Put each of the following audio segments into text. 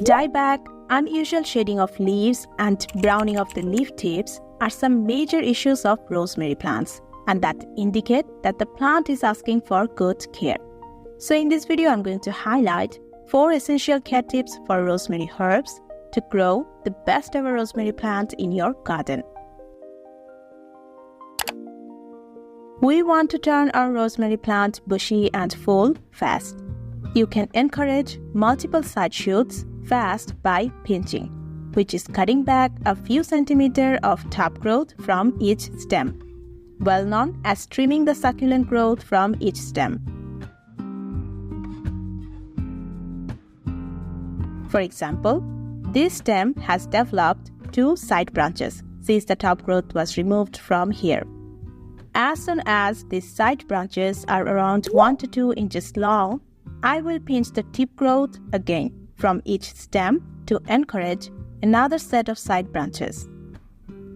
Dieback, unusual shading of leaves, and browning of the leaf tips are some major issues of rosemary plants, and that indicate that the plant is asking for good care. So in this video, I'm going to highlight 4 essential care tips for rosemary herbs to grow the best ever rosemary plant in your garden. We want to turn our rosemary plant bushy and full fast. You can encourage multiple side shoots fast by pinching, which is cutting back a few centimeters of top growth from each stem, well known as trimming the succulent growth from each stem. For example, this stem has developed 2 side branches since the top growth was removed from here. As soon as these side branches are around 1 to 2 inches long, I will pinch the tip growth again from each stem to encourage another set of side branches.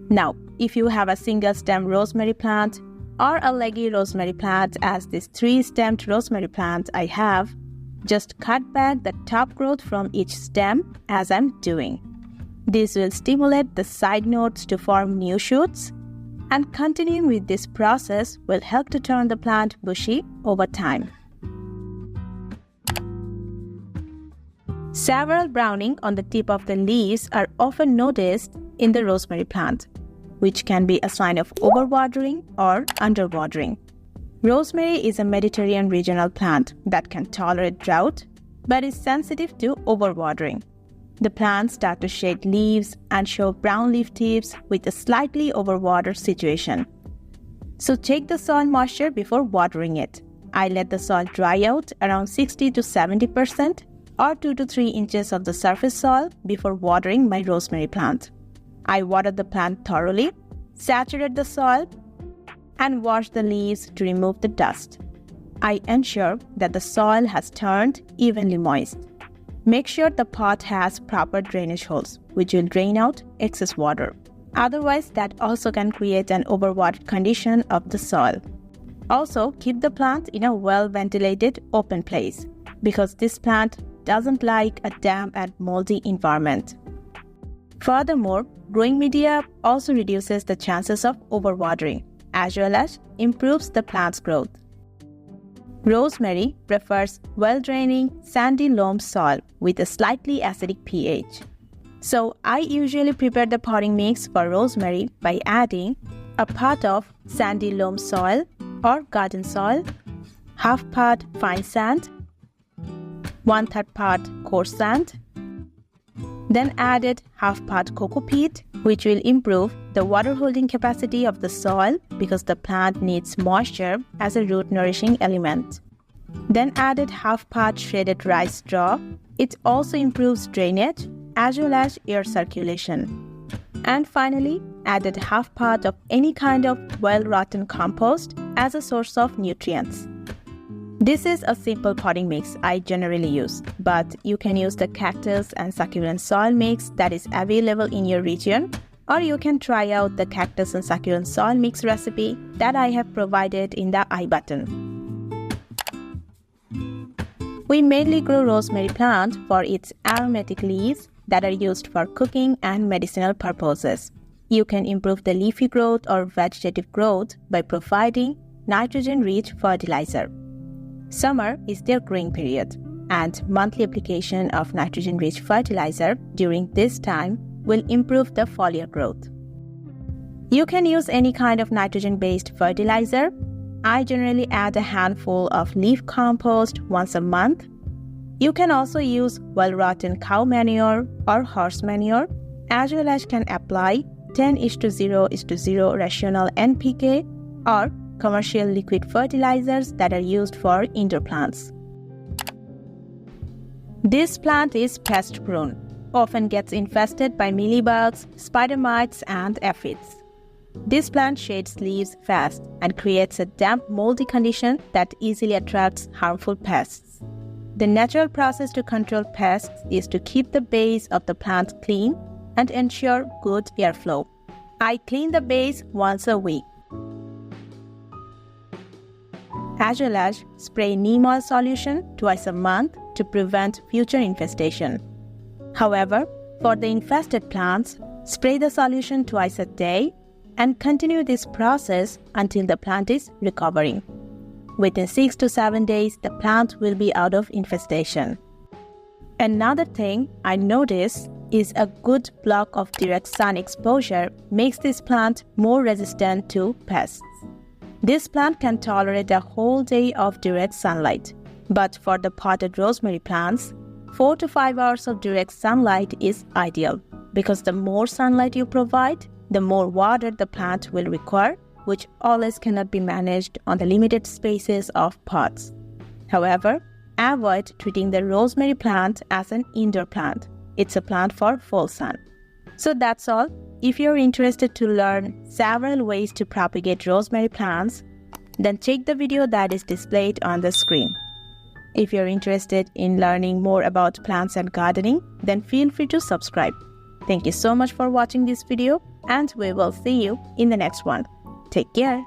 Now, if you have a single stem rosemary plant or a leggy rosemary plant as this 3-stemmed rosemary plant I have, just cut back the top growth from each stem as I'm doing. This will stimulate the side nodes to form new shoots, and continuing with this process will help to turn the plant bushy over time. Several browning on the tip of the leaves are often noticed in the rosemary plant, which can be a sign of overwatering or underwatering. Rosemary is a Mediterranean regional plant that can tolerate drought but is sensitive to overwatering. The plants start to shed leaves and show brown leaf tips with a slightly overwatered situation. So check the soil moisture before watering it. I let the soil dry out around 60 to 70% or 2 to 3 inches of the surface soil before watering my rosemary plant. I water the plant thoroughly, saturate the soil, and wash the leaves to remove the dust. I ensure that the soil has turned evenly moist. Make sure the pot has proper drainage holes, which will drain out excess water. Otherwise, that also can create an overwatered condition of the soil. Also, keep the plant in a well-ventilated open place, because this plant doesn't like a damp and moldy environment. Furthermore, growing media also reduces the chances of overwatering, as well as improves the plant's growth. Rosemary prefers well-draining, sandy loam soil with a slightly acidic pH. So I usually prepare the potting mix for rosemary by adding a part of sandy loam soil or garden soil, half part fine sand, 1/3 part coarse sand, then added half part coco peat, which will improve the water holding capacity of the soil because the plant needs moisture as a root nourishing element. Then added half part shredded rice straw. It also improves drainage as well as air circulation. And finally, added half part of any kind of well-rotten compost as a source of nutrients. This is a simple potting mix I generally use, but you can use the cactus and succulent soil mix that is available in your region, or you can try out the cactus and succulent soil mix recipe that I have provided in the I button. We mainly grow rosemary plant for its aromatic leaves that are used for cooking and medicinal purposes. You can improve the leafy growth or vegetative growth by providing nitrogen-rich fertilizer. Summer is their growing period, and monthly application of nitrogen-rich fertilizer during this time will improve the foliar growth. You can use any kind of nitrogen-based fertilizer. I generally add a handful of leaf compost once a month. You can also use well-rotten cow manure or horse manure, as well as can apply 10:0:0 rational NPK or commercial liquid fertilizers that are used for indoor plants. This plant is pest-prone, often gets infested by mealybugs, spider mites, and aphids. This plant shades leaves fast and creates a damp, moldy condition that easily attracts harmful pests. The natural process to control pests is to keep the base of the plant clean and ensure good airflow. I clean the base once a week. As well as spray neem oil solution twice a month to prevent future infestation. However, for the infested plants, spray the solution twice a day and continue this process until the plant is recovering. Within 6 to 7 days, the plant will be out of infestation. Another thing I noticed is a good block of direct sun exposure makes this plant more resistant to pests. This plant can tolerate a whole day of direct sunlight, but for the potted rosemary plants, 4 to 5 hours of direct sunlight is ideal because the more sunlight you provide, the more water the plant will require, which always cannot be managed on the limited spaces of pots. However, avoid treating the rosemary plant as an indoor plant. It's a plant for full sun. So that's all. If you're interested to learn several ways to propagate rosemary plants, then check the video that is displayed on the screen. If you're interested in learning more about plants and gardening, then feel free to subscribe. Thank you so much for watching this video, and we will see you in the next one. Take care.